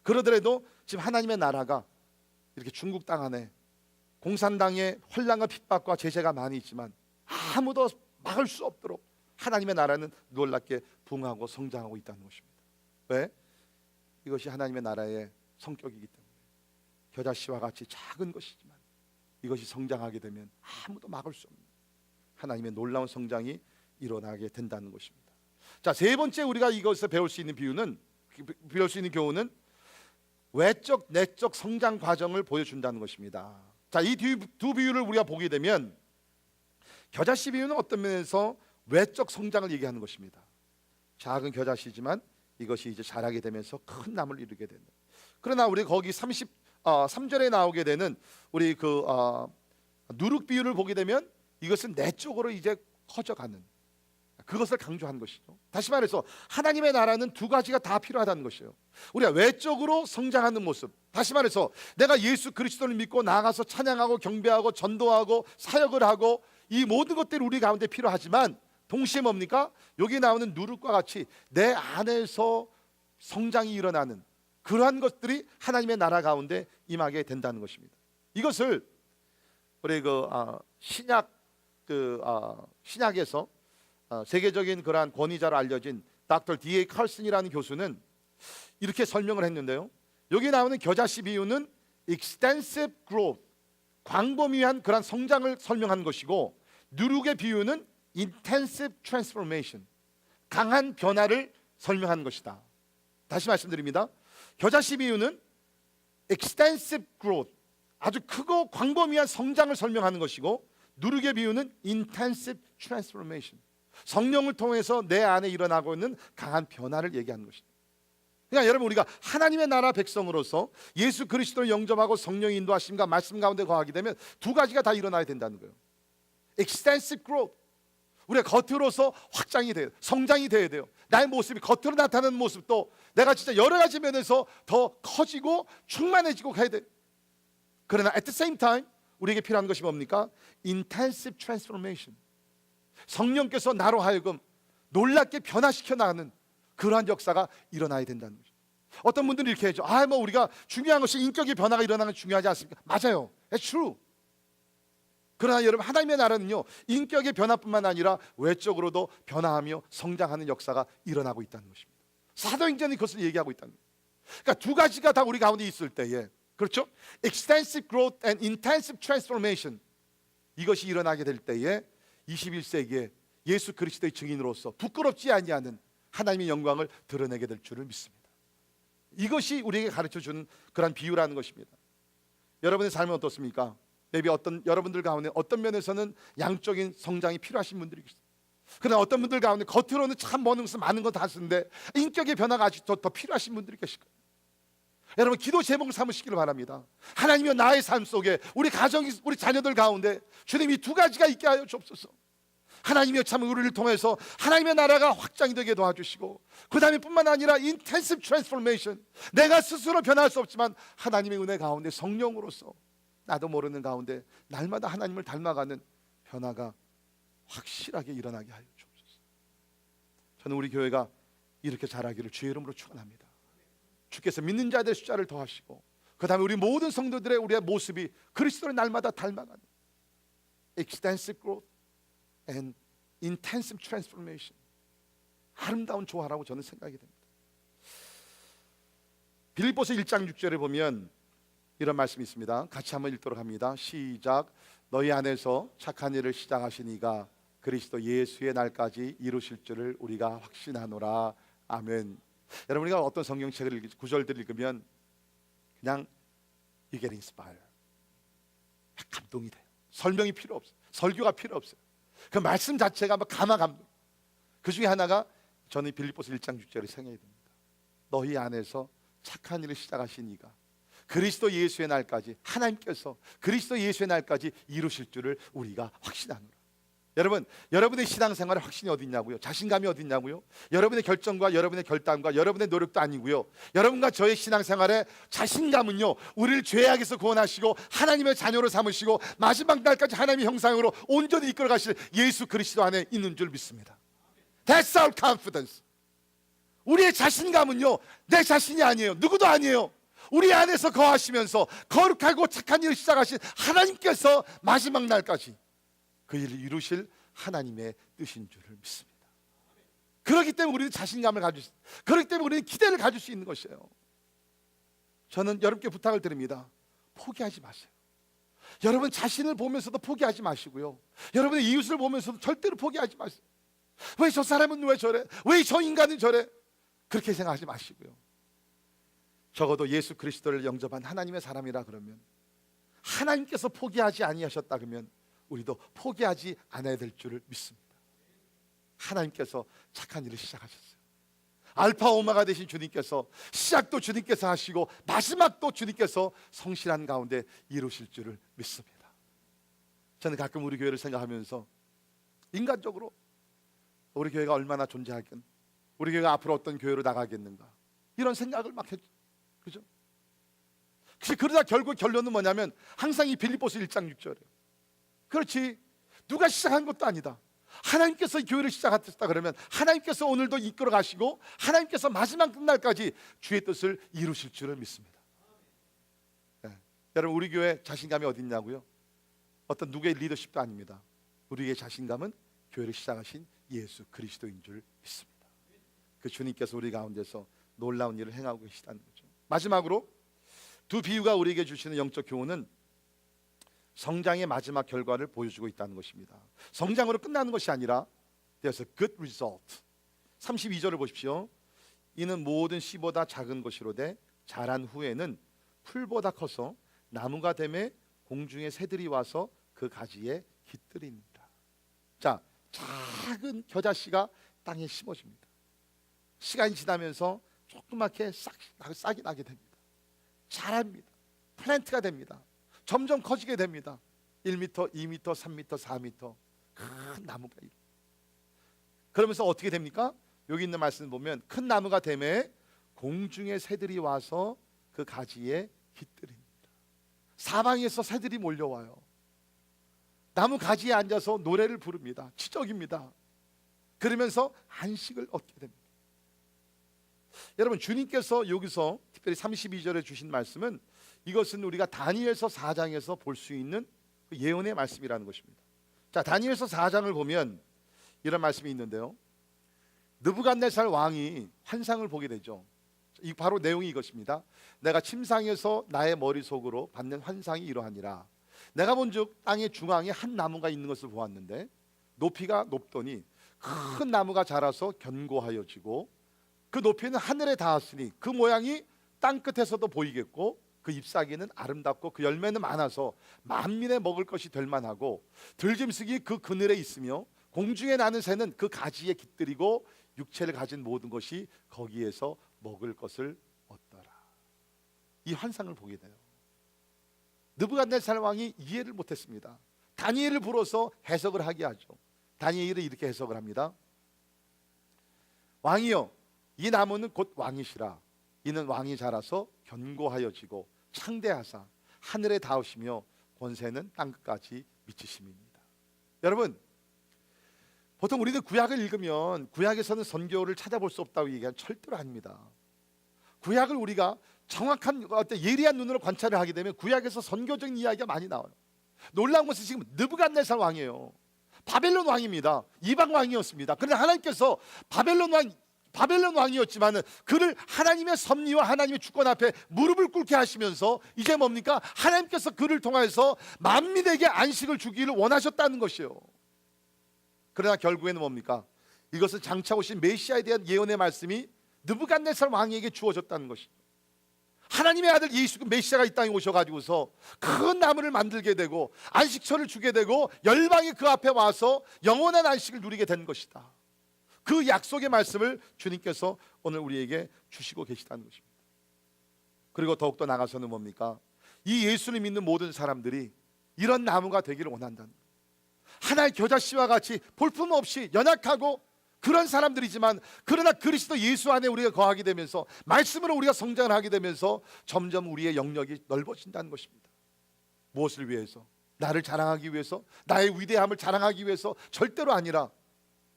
그러더라도 지금 하나님의 나라가 이렇게 중국 땅 안에 공산당의 혼란과 핍박과 제재가 많이 있지만 아무도 막을 수 없도록 하나님의 나라는 놀랍게 부흥하고 성장하고 있다는 것입니다. 왜? 이것이 하나님의 나라의 성격이기 때문에. 겨자씨와 같이 작은 것이지만 이것이 성장하게 되면 아무도 막을 수 없는 하나님의 놀라운 성장이 일어나게 된다는 것입니다. 자, 세 번째 우리가 이것에서 배울 수 있는 교훈은 외적 내적 성장 과정을 보여준다는 것입니다. 자, 이 두 비유를 우리가 보게 되면 겨자씨 비유는 어떤 면에서 외적 성장을 얘기하는 것입니다. 작은 겨자씨지만 이것이 이제 자라게 되면서 큰 나무를 이루게 된다. 그러나 우리 거기 33절에 나오게 되는 우리 그 누룩 비유를 보게 되면 이것은 내적으로 이제 커져가는 그것을 강조한 것이죠. 다시 말해서 하나님의 나라는 두 가지가 다 필요하다는 것이에요. 우리가 외적으로 성장하는 모습, 다시 말해서 내가 예수 그리스도를 믿고 나아가서 찬양하고 경배하고 전도하고 사역을 하고 이 모든 것들이 우리 가운데 필요하지만 동시에 뭡니까? 여기 나오는 누룩과 같이 내 안에서 성장이 일어나는 그러한 것들이 하나님의 나라 가운데 임하게 된다는 것입니다. 이것을 우리 신약에서 세계적인 그러한 권위자로 알려진 닥터 D.A. 칼슨이라는 교수는 이렇게 설명을 했는데요. 여기 나오는 겨자씨 비유는 extensive growth, 광범위한 그러한 성장을 설명한 것이고, 누룩의 비유는 intensive transformation, 강한 변화를 설명한 것이다. 다시 말씀드립니다. 겨자씨 비유는 extensive growth, 아주 크고 광범위한 성장을 설명하는 것이고, 누룩의 비유는 intensive transformation, 성령을 통해서 내 안에 일어나고 있는 강한 변화를 얘기하는 것입니다. 그러니까 여러분, 우리가 하나님의 나라 백성으로서 예수 그리스도를 영접하고 성령의 인도하심과 말씀 가운데 거하게 되면 두 가지가 다 일어나야 된다는 거예요. extensive growth, 우리가 겉으로서 확장이 돼요. 성장이 돼야 돼요. 나의 모습이 겉으로 나타나는 모습도 내가 진짜 여러 가지 면에서 더 커지고 충만해지고 가야 돼요. 그러나 at the same time 우리에게 필요한 것이 뭡니까? intensive transformation, 성령께서 나로 하여금 놀랍게 변화시켜 나가는 그러한 역사가 일어나야 된다는 거죠. 어떤 분들은 이렇게 하죠. 우리가 중요한 것이 인격의 변화가 일어나는 게 중요하지 않습니까? 맞아요. It's true. 그러나 여러분, 하나님의 나라는요, 인격의 변화뿐만 아니라 외적으로도 변화하며 성장하는 역사가 일어나고 있다는 것입니다. 사도행전이 그것을 얘기하고 있다는 거예요. 그러니까 두 가지가 다 우리 가운데 있을 때에, 그렇죠? extensive growth and intensive transformation, 이것이 일어나게 될 때에 21세기에 예수 그리스도의 증인으로서 부끄럽지 아니하는 하나님의 영광을 드러내게 될 줄을 믿습니다. 이것이 우리에게 가르쳐주는 그런 비유라는 것입니다. 여러분의 삶은 어떻습니까? 여러분들 가운데 어떤 면에서는 양적인 성장이 필요하신 분들이 계십니다. 그러나 어떤 분들 가운데 겉으로는 참 많은 거 다 쓰는데 인격의 변화가 아직 더 필요하신 분들이 계실 거예요. 여러분, 기도 제목을 삼으시기를 바랍니다. 하나님이여, 나의 삶 속에 우리 가정, 우리 자녀들 가운데 주님 이 두 가지가 있게 하여 주옵소서. 하나님이여, 참 우리를 통해서 하나님의 나라가 확장이 되게 도와주시고, 그 다음에 뿐만 아니라 intensive transformation, 내가 스스로 변할 수 없지만 하나님의 은혜 가운데 성령으로서 나도 모르는 가운데 날마다 하나님을 닮아가는 변화가 확실하게 일어나게 하여 주옵소서. 저는 우리 교회가 이렇게 자라기를 주의 이름으로 축원합니다. 주께서 믿는 자들의 숫자를 더하시고, 그 다음에 우리 모든 성도들의 우리의 모습이 그리스도를 날마다 닮아가는 extensive growth and intensive transformation, 아름다운 조화라고 저는 생각이 됩니다. 빌립보서 1장 6절에 보면 이런 말씀이 있습니다. 같이 한번 읽도록 합니다. 시작. 너희 안에서 착한 일을 시작하신 이가 그리스도 예수의 날까지 이루실 줄을 우리가 확신하노라. 아멘. 여러분, 우리가 어떤 성경책을 구절들을 읽으면 그냥 you get inspired, 감동이 돼요. 설명이 필요 없어요. 설교가 필요 없어요. 그 말씀 자체가 감화 감동. 그 중에 하나가 저는 빌립보서 1장 6절이 생각이 됩니다. 너희 안에서 착한 일을 시작하신 이가 그리스도 예수의 날까지, 하나님께서 그리스도 예수의 날까지 이루실 줄을 우리가 확신하노라. 여러분, 여러분의 신앙생활의 확신이 어디 있냐고요? 자신감이 어디 있냐고요? 여러분의 결정과 여러분의 결단과 여러분의 노력도 아니고요. 여러분과 저의 신앙생활의 자신감은요, 우리를 죄악에서 구원하시고 하나님의 자녀로 삼으시고 마지막 날까지 하나님의 형상으로 온전히 이끌어 가실 예수 그리스도 안에 있는 줄 믿습니다. That's our confidence. 우리의 자신감은요, 내 자신이 아니에요. 누구도 아니에요. 우리 안에서 거하시면서 거룩하고 착한 일을 시작하신 하나님께서 마지막 날까지 그 일을 이루실 하나님의 뜻인 줄을 믿습니다. 그렇기 때문에 우리는 자신감을 가질 수, 그렇기 때문에 우리는 기대를 가질 수 있는 것이에요. 저는 여러분께 부탁을 드립니다. 포기하지 마세요. 여러분 자신을 보면서도 포기하지 마시고요. 여러분의 이웃을 보면서도 절대로 포기하지 마세요. 왜 저 사람은 왜 저래? 왜 저 인간은 저래? 그렇게 생각하지 마시고요. 적어도 예수 그리스도를 영접한 하나님의 사람이라 그러면, 하나님께서 포기하지 아니하셨다 그러면 우리도 포기하지 않아야 될 줄을 믿습니다. 하나님께서 착한 일을 시작하셨어요. 알파 오메가 되신 주님께서 시작도 주님께서 하시고 마지막도 주님께서 성실한 가운데 이루실 줄을 믿습니다. 저는 가끔 우리 교회를 생각하면서 인간적으로 우리 교회가 얼마나 존재하겠, 우리 교회가 앞으로 어떤 교회로 나가겠는가, 이런 생각을 막 했죠. 그죠? 그러다 결국 결론은 뭐냐면 항상 이 빌립보서 1장 6절이에요. 그렇지, 누가 시작한 것도 아니다. 하나님께서 이 교회를 시작하셨다 그러면 하나님께서 오늘도 이끌어 가시고 하나님께서 마지막 끝날까지 주의 뜻을 이루실 줄을 믿습니다. 네. 여러분, 우리 교회 자신감이 어디 있냐고요? 어떤 누구의 리더십도 아닙니다. 우리의 자신감은 교회를 시작하신 예수 그리스도인 줄 믿습니다. 그 주님께서 우리 가운데서 놀라운 일을 행하고 계시다는 거죠. 마지막으로 두 비유가 우리에게 주시는 영적 교훈은 성장의 마지막 결과를 보여주고 있다는 것입니다. 성장으로 끝나는 것이 아니라 There's a good result. 32절을 보십시오. 이는 모든 씨보다 작은 것이로되 자란 후에는 풀보다 커서 나무가 되매 공중의 새들이 와서 그 가지에 깃들입니다. 자, 작은 겨자씨가 땅에 심어집니다. 시간이 지나면서 조그맣게 싹이 나게 됩니다. 자랍니다. 플랜트가 됩니다. 점점 커지게 됩니다. 1m, 2m, 3m, 4m 큰 나무가. 그러면서 어떻게 됩니까? 여기 있는 말씀을 보면 큰 나무가 되매 공중의 새들이 와서 그 가지에 깃들입니다. 사방에서 새들이 몰려와요. 나무 가지에 앉아서 노래를 부릅니다. 치적입니다. 그러면서 안식을 얻게 됩니다. 여러분, 주님께서 여기서 특별히 32절에 주신 말씀은, 이것은 우리가 다니엘서 4장에서 볼 수 있는 예언의 말씀이라는 것입니다. 자, 다니엘서 4장을 보면 이런 말씀이 있는데요. 느부갓네살 왕이 환상을 보게 되죠. 이 바로 내용이 이것입니다. 내가 침상에서 나의 머릿속으로 받는 환상이 이러하니라. 내가 본즉 땅의 중앙에 한 나무가 있는 것을 보았는데 높이가 높더니 큰 나무가 자라서 견고하여지고 그 높이는 하늘에 닿았으니 그 모양이 땅 끝에서도 보이겠고 그 잎사귀는 아름답고 그 열매는 많아서 만민의 먹을 것이 될 만하고 들짐승이 그 그늘에 있으며 공중에 나는 새는 그 가지에 깃들이고 육체를 가진 모든 것이 거기에서 먹을 것을 얻더라. 이 환상을 보게 돼요. 느부갓네살 왕이 이해를 못했습니다. 다니엘을 불러서 해석을 하게 하죠. 다니엘이 이렇게 해석을 합니다. 왕이여, 이 나무는 곧 왕이시라. 이는 왕이 자라서 견고하여지고 창대하사 하늘에 닿으시며 권세는 땅끝까지 미치심입니다. 여러분, 보통 우리는 구약을 읽으면 구약에서는 선교를 찾아볼 수 없다고 얘기하는 절대로 아닙니다. 구약을 우리가 정확한 예리한 눈으로 관찰을 하게 되면 구약에서 선교적인 이야기가 많이 나와요. 놀라운 것은 지금 느부갓네살 왕이에요. 바벨론 왕입니다. 이방 왕이었습니다. 그런데 하나님께서 바벨론 왕이었지만은 그를 하나님의 섭리와 하나님의 주권 앞에 무릎을 꿇게 하시면서 이제 뭡니까? 하나님께서 그를 통해서 만민에게 안식을 주기를 원하셨다는 것이에요. 그러나 결국에는 뭡니까? 이것은 장차 오신 메시아에 대한 예언의 말씀이 느부갓네살 왕에게 주어졌다는 것이죠. 하나님의 아들 예수 메시아가 이 땅에 오셔가지고서 큰 나무를 만들게 되고 안식처를 주게 되고 열방이 그 앞에 와서 영원한 안식을 누리게 된 것이다. 그 약속의 말씀을 주님께서 오늘 우리에게 주시고 계시다는 것입니다. 그리고 더욱더 나가서는 뭡니까? 이 예수를 믿는 모든 사람들이 이런 나무가 되기를 원한다는 거예요. 하나의 겨자씨와 같이 볼품없이 연약하고 그런 사람들이지만, 그러나 그리스도 예수 안에 우리가 거하게 되면서, 말씀으로 우리가 성장을 하게 되면서 점점 우리의 영역이 넓어진다는 것입니다. 무엇을 위해서? 나를 자랑하기 위해서, 나의 위대함을 자랑하기 위해서 절대로 아니라,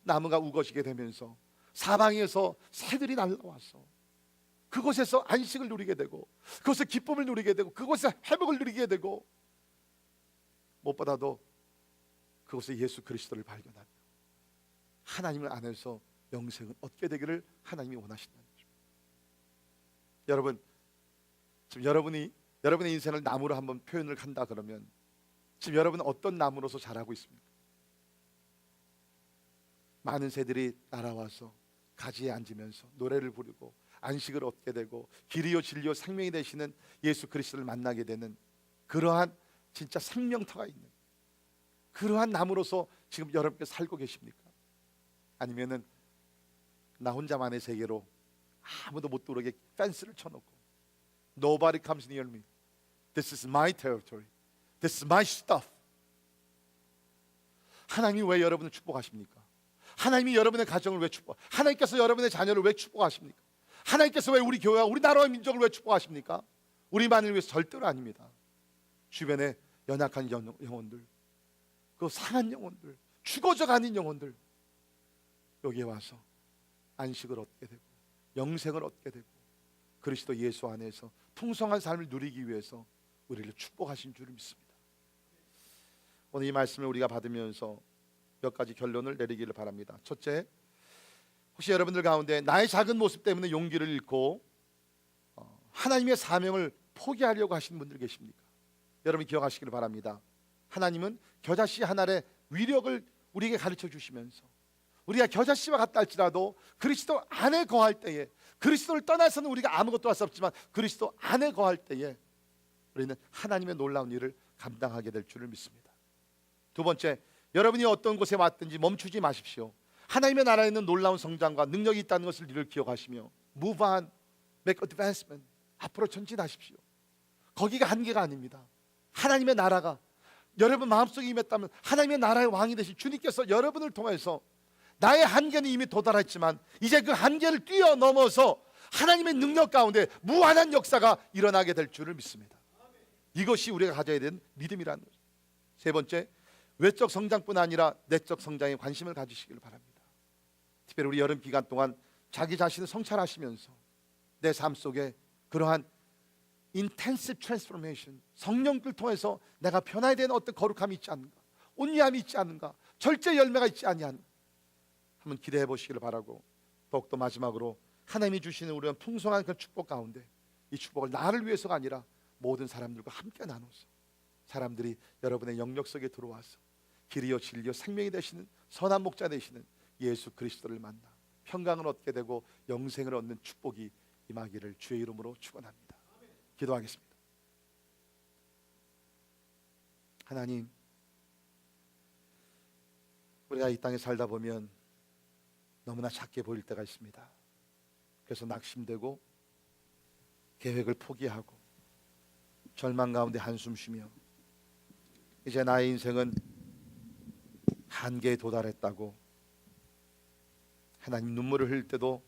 나무가 우거지게 되면서 사방에서 새들이 날라와서 그곳에서 안식을 누리게 되고, 그곳에서 기쁨을 누리게 되고, 그곳에서 회복을 누리게 되고, 무엇보다도 그곳에 예수 그리스도를 발견하며 하나님을 안에서 영생을 얻게 되기를 하나님이 원하신다는 것입니다. 여러분, 지금 여러분의 인생을 나무로 한번 표현을 한다 그러면, 지금 여러분은 어떤 나무로서 자라고 있습니까? 많은 새들이 날아와서 가지에 앉으면서 노래를 부르고 안식을 얻게 되고, 길이요 진리요 생명이 되시는 예수 그리스도를 만나게 되는 그러한 진짜 생명터가 있는 그러한 나무로서 지금 여러분께 살고 계십니까? 아니면은 나 혼자만의 세계로 아무도 못 들어오게 펜스를 쳐놓고, Nobody comes near me. This is my territory. This is my stuff. 하나님이 왜 여러분을 축복하십니까? 하나님이 여러분의 가정을 왜 하나님께서 여러분의 자녀를 왜 축복하십니까? 하나님께서 왜 우리 교회와 우리 나라와 민족을 왜 축복하십니까? 우리만을 위해서 절대로 아닙니다. 주변에 연약한 영혼들, 그 상한 영혼들, 죽어져가는 영혼들, 여기에 와서 안식을 얻게 되고 영생을 얻게 되고 그리스도 예수 안에서 풍성한 삶을 누리기 위해서 우리를 축복하신 줄을 믿습니다. 오늘 이 말씀을 우리가 받으면서 몇 가지 결론을 내리기를 바랍니다. 첫째, 혹시 여러분들 가운데 나의 작은 모습 때문에 용기를 잃고 하나님의 사명을 포기하려고 하시는 분들 계십니까? 여러분 기억하시기를 바랍니다. 하나님은 겨자씨 하나의 위력을 우리에게 가르쳐 주시면서, 우리가 겨자씨와 같다 할지라도 그리스도 안에 거할 때에, 그리스도를 떠나서는 우리가 아무것도 할 수 없지만 그리스도 안에 거할 때에 우리는 하나님의 놀라운 일을 감당하게 될 줄을 믿습니다. 두 번째, 여러분이 어떤 곳에 왔든지 멈추지 마십시오. 하나님의 나라에 있는 놀라운 성장과 능력이 있다는 것을 늘 기억하시며 Move on, make advancement, 앞으로 전진하십시오. 거기가 한계가 아닙니다. 하나님의 나라가 여러분 마음속에 임했다면, 하나님의 나라의 왕이 되신 주님께서 여러분을 통해서, 나의 한계는 이미 도달했지만 이제 그 한계를 뛰어넘어서 하나님의 능력 가운데 무한한 역사가 일어나게 될 줄을 믿습니다. 이것이 우리가 가져야 되는 믿음이라는 거죠. 세 번째, 외적 성장뿐 아니라 내적 성장에 관심을 가지시길 바랍니다. 특별히 우리 여름 기간 동안 자기 자신을 성찰하시면서 내 삶 속에 그러한 intensive transformation, 성령을 통해서 내가 변화에 대한 어떤 거룩함이 있지 않는가, 온유함이 있지 않는가, 절제 열매가 있지 아니한가 한번 기대해 보시기를 바라고, 더욱더 마지막으로 하나님이 주시는 우리의 풍성한 그 축복 가운데 이 축복을 나를 위해서가 아니라 모든 사람들과 함께 나눠서 사람들이 여러분의 영역 속에 들어와서 길이요 진리요 생명이 되시는 선한 목자 되시는 예수 그리스도를 만나 평강을 얻게 되고 영생을 얻는 축복이 임하기를 주의 이름으로 축원합니다. 기도하겠습니다. 하나님, 우리가 이 땅에 살다 보면 너무나 작게 보일 때가 있습니다. 그래서 낙심되고 계획을 포기하고 절망 가운데 한숨 쉬며 이제 나의 인생은 한계에 도달했다고 하나님 눈물을 흘릴 때도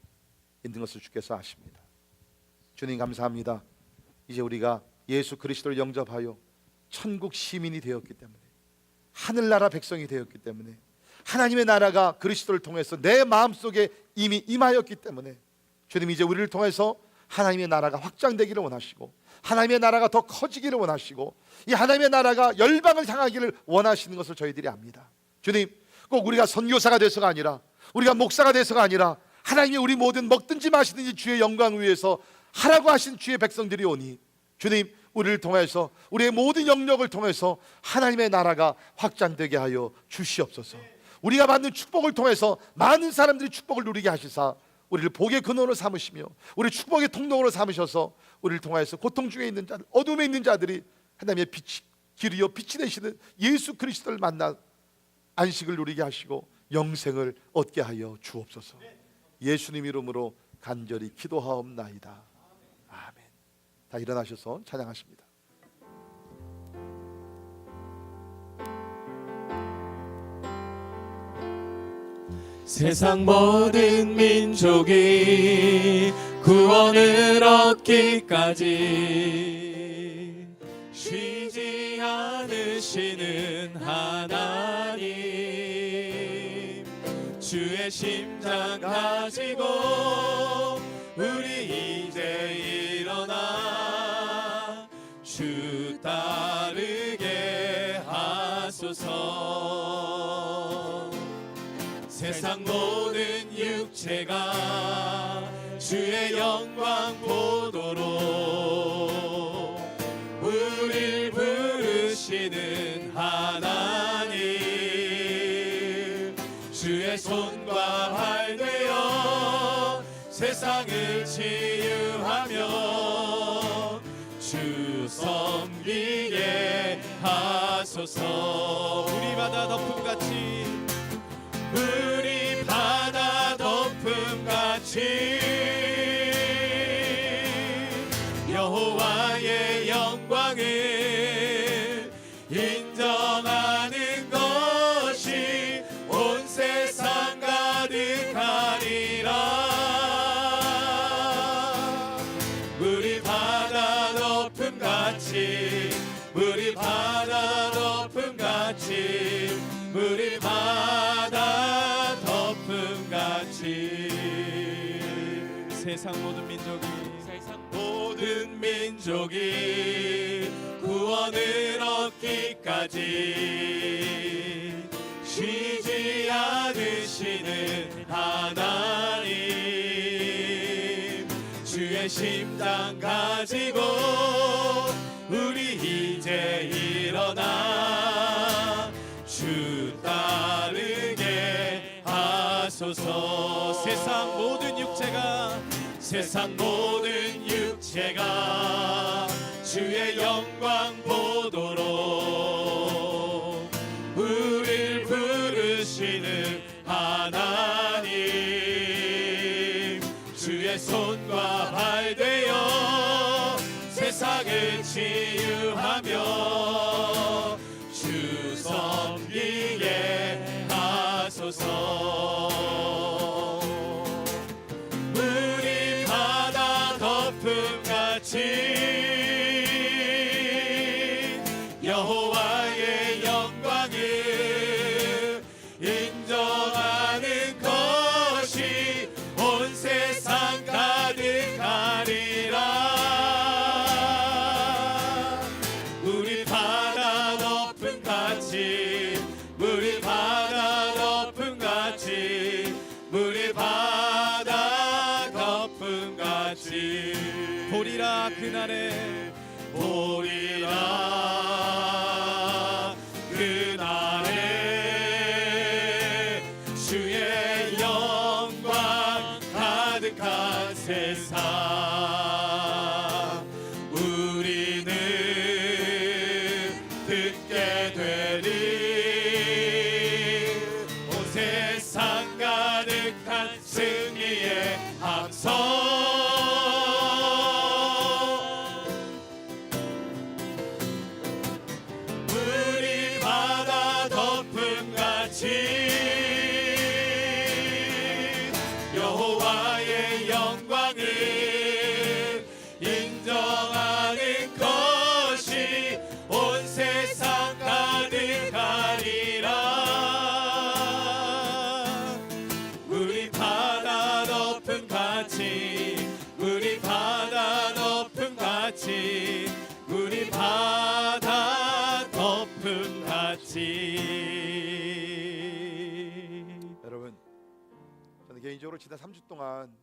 있는 것을 주께서 아십니다. 주님 감사합니다. 이제 우리가 예수 그리스도를 영접하여 천국 시민이 되었기 때문에, 하늘나라 백성이 되었기 때문에, 하나님의 나라가 그리스도를 통해서 내 마음속에 이미 임하였기 때문에 주님 이제 우리를 통해서 하나님의 나라가 확장되기를 원하시고, 하나님의 나라가 더 커지기를 원하시고, 이 하나님의 나라가 열방을 향하기를 원하시는 것을 저희들이 압니다. 주님, 꼭 우리가 선교사가 돼서가 아니라, 우리가 목사가 돼서가 아니라, 하나님이 우리 모든 먹든지 마시든지 주의 영광을 위해서 하라고 하신 주의 백성들이 오니, 주님 우리를 통해서, 우리의 모든 영역을 통해서 하나님의 나라가 확장되게 하여 주시옵소서. 우리가 받는 축복을 통해서 많은 사람들이 축복을 누리게 하시사 우리를 복의 근원으로 삼으시며 우리 축복의 통로로 삼으셔서 우리를 통해서 고통 중에 있는 자들, 어둠에 있는 자들이 하나님의 길이요 빛이 되시는 예수 그리스도를 만나 안식을 누리게 하시고 영생을 얻게 하여 주옵소서. 예수님 이름으로 간절히 기도하옵나이다. 아멘. 다 일어나셔서 찬양하십니다.
세상 모든 민족이 구원을 얻기까지 쉬지 않으시는 하나님, 주의 심장 가지고 우리 이제 일어나 주 따르게 하소서. 세상 모든 육체가 주의 영광 보도록 우릴 부르시는 하나님, 주의 손과 발 되어 세상을 치유하며 주 섬기게 하소서. 우리 바다 덮음같이, 우리 바다 덮음같이 여호와의 영광을 인정하는 것이 온 세상 가득하리라. 우리 바다 덮음같이, 우리 바다 덮음같이, 우리 바다 덮음같이 세상 모든 민족이 구원을 얻기까지 쉬지 않으시는 하나님, 주의 심장 가지고 우리 이제 일어나 주 따르게 하소서. 세상 모든 육체가 주의 영광 보도록 우릴 부르시는 하나님, 주의 손과 발 되어 세상을 치유하며 주 섬기게 하소서. 우리 바다 덮음같이 여호와의 영광을 인정하는 것이 온 세상 가득하리라. 우리 바다 덮음같이, 우리 바다 덮음같이, 우리 바다 덮음같이 보리라. 그날에 보리라. 그날에 주의 영광 가득한 세상 우리는 듣게 되리. 온 세상 가득한 승리의 함성. 우리 바다 덮음같이 여호와의 영광을 인정하는 것이 온 세상 가득하리라. 우리 바다 덮음같이, 우리 바다 덮음같이, 우리 바다 덮음같이.
여러분, 저는 개인적으로 지난 3주 동안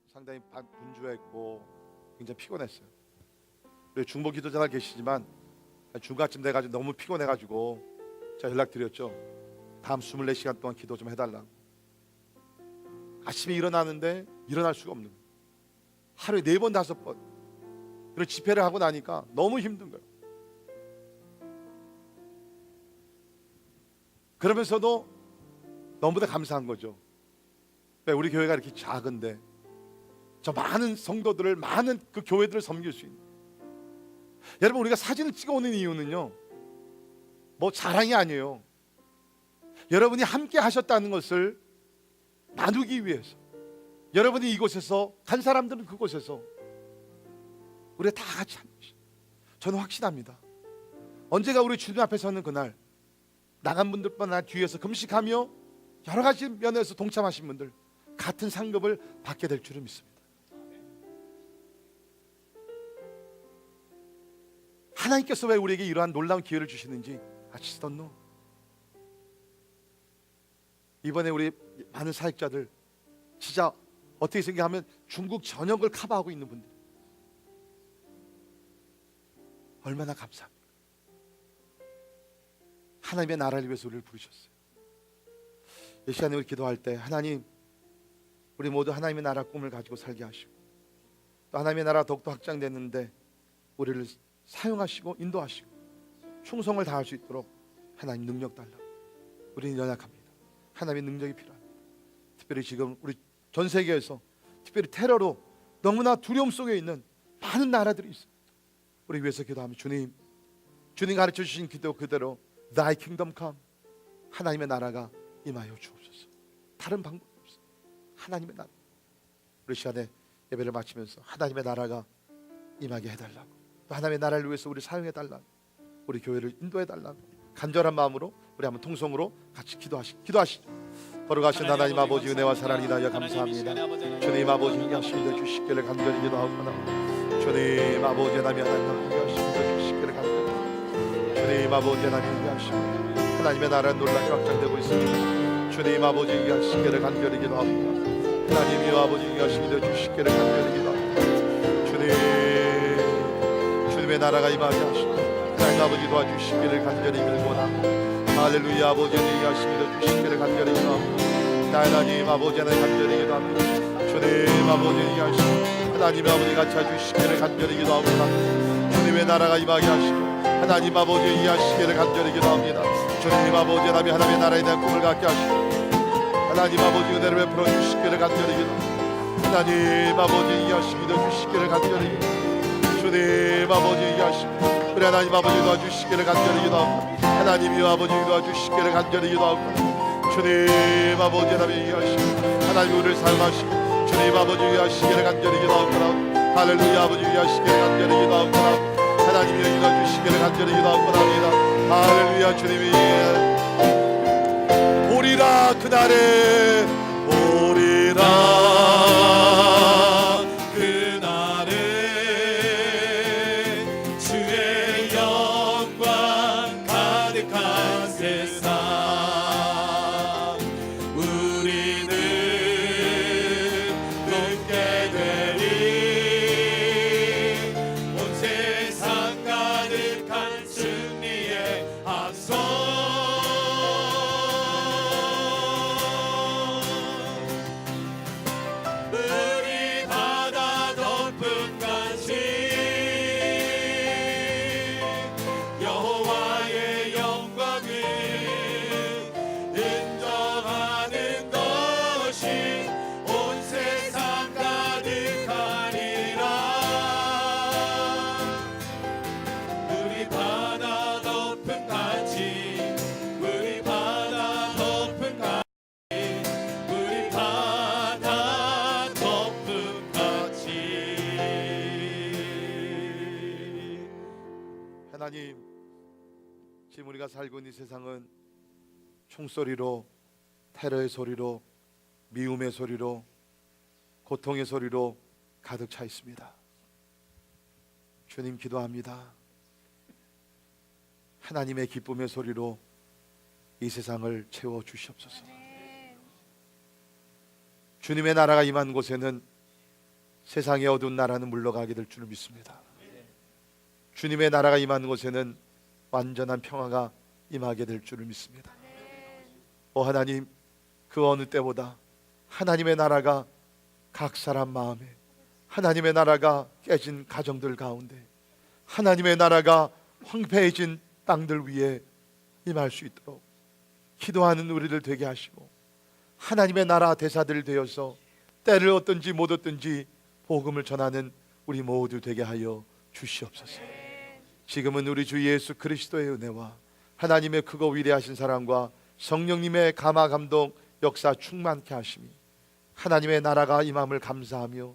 상당히 분주했고 굉장히 피곤했어요. 그리고 중보 기도자가 계시지만 중간쯤 돼가지고 너무 피곤해가지고 제가 연락드렸죠. 다음 24시간 동안 기도 좀 해달라. 아침에 일어나는데 일어날 수가 없는 거예요. 하루에 4번 5번. 그리고 집회를 하고 나니까 너무 힘든 거예요. 그러면서도 너무나 감사한 거죠. 우리 교회가 이렇게 작은데 저 많은 성도들을, 많은 그 교회들을 섬길 수 있는. 여러분, 우리가 사진을 찍어 오는 이유는요, 뭐 자랑이 아니에요. 여러분이 함께 하셨다는 것을 나누기 위해서, 여러분이 이곳에서 간 사람들은 그곳에서 우리가 다 같이 하는 것이, 저는 확신합니다. 언제가 우리 주님 앞에 서는 그날, 나간 분들뿐 아니라 뒤에서 금식하며 여러 가지 면에서 동참하신 분들 같은 상급을 받게 될 줄을 믿습니다. 하나님께서 왜 우리에게 이러한 놀라운 기회를 주시는지 I just don't know. 이번에 우리 많은 사역자들 진짜 어떻게 생각하면 중국 전역을 커버하고 있는 분들 얼마나 감사합니다. 하나님의 나라를 위해서 우리를 부르셨어요. 이 시간에 우리 기도할 때 하나님, 우리 모두 하나님의 나라 꿈을 가지고 살게 하시고 또 하나님의 나라 더욱더 확장되는데 우리를 사용하시고 인도하시고 충성을 다할 수 있도록 하나님 능력 달라고. 우리는 연약합니다. 하나님의 능력이 필요합니다. 특별히 지금 우리 전 세계에서 특별히 테러로 너무나 두려움 속에 있는 많은 나라들이 있어요. 우리 위해서 기도하며 주님 가르쳐 주신 기도 그대로 Thy kingdom come, 하나님의 나라가 임하여 주옵소서. 다른 방법이 없어요. 하나님의 나라. 우리 시간에 예배를 마치면서 하나님의 나라가 임하게 해달라고, 또 하나님의 나라를 위해서 우리 사용해달라고, 우리 교회를 인도해달라고 간절한 마음으로 우리 한번 통성으로 같이 기도하시죠. 걸어가신 하나님 아버지, 은혜와 사랑이 나여 감사합니다. 주님 아버지 하심도 주시기를 간절히 기도하옵나이다. 주님 아버지 하나님 하심도 주시기를 간절히, 주님 아버지 하나님 하심 하나님의 나라는 놀랍게 확장되고 있습니다. 주님 아버지 하시기를 간절히 기도합니다. 하나님이 아버지 하심도 주시기를 간절히 기도합니다. 주님의 나라가 임하게 하시고 하나님 아버지 도와주시기를 간절히 빌고나. 할렐루야. 아버지 하심도 주시기를 간절히 기도합니다. 하나님 아버지 하나님 간절히 기도합니다. 주님 아버지 하시고 하나님 아버지 같이 해주시기를 간절히 기도합니다. 주님의 나라가 임하게 하시고 하나님 아버지 이해하시기를 간절히 기도합니다. 주님 아버지 하나님의 나라에 대한 꿈을 갖게 하시고 하나님 아버지 은혜를 베풀어 주시기를 간절히 기도합니다. 하나님 아버지 이해하시기도 주시기를 간절히 기도합니다. 주님 아버지 이해하시고 우리 하나님 아버지 도와주시기를 간절히 기도합니다. 하나님이 아버지 도와주시기를 간절히 기도합니다. 주님 아버지 하나님 이해하시고 하나님 우리를 사용하시고 주님 아버지 이해하시기를 간절히 기도합니다. 할렐루야. 아버지 이해하시기를 간절히 기도합니다. 하나님이 여기가 주시기를 간절히 기도합니다. 할렐루야. 주님이 보리라 그날에 보리라
그날에 주의 영광 가득한 세상 우리는 듣게 되리 온 세상 가득한 승리의 함성 우리 바다 덮음같이 여호와의 영광을 인정하는 것이 온 세상 가득하리라. 우리 바다 덮음같이 우리 바다 덮음같이 우리 바다 덮음같이.
하나님, 지금 우리가 살고 있는 이 세상은 총소리로, 테러의 소리로, 미움의 소리로, 고통의 소리로 가득 차 있습니다. 주님 기도합니다. 하나님의 기쁨의 소리로 이 세상을 채워 주시옵소서. 주님의 나라가 임한 곳에는 세상의 어두운 나라는 물러가게 될 줄 믿습니다. 주님의 나라가 임한 곳에는 완전한 평화가 임하게 될 줄을 믿습니다. 오 하나님, 그 어느 때보다 하나님의 나라가 각 사람 마음에, 하나님의 나라가 깨진 가정들 가운데, 하나님의 나라가 황폐해진 땅들 위에 임할 수 있도록 기도하는 우리들 되게 하시고, 하나님의 나라 대사들 되어서 때를 얻든지 못 얻든지 복음을 전하는 우리 모두 되게 하여 주시옵소서. 지금은 우리 주 예수 그리스도의 은혜와 하나님의 크고 위대하신 사랑과 성령님의 감화 감동 역사 충만케 하심이 하나님의 나라가 임함을 감사하며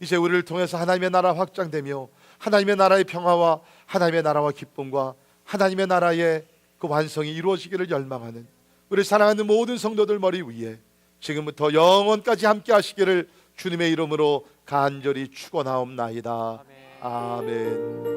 이제 우리를 통해서 하나님의 나라 확장되며 하나님의 나라의 평화와 하나님의 나라와 기쁨과 하나님의 나라의 그 완성이 이루어지기를 열망하는 우리 사랑하는 모든 성도들 머리 위에 지금부터 영원까지 함께 하시기를 주님의 이름으로 간절히 축원하옵나이다. 아멘.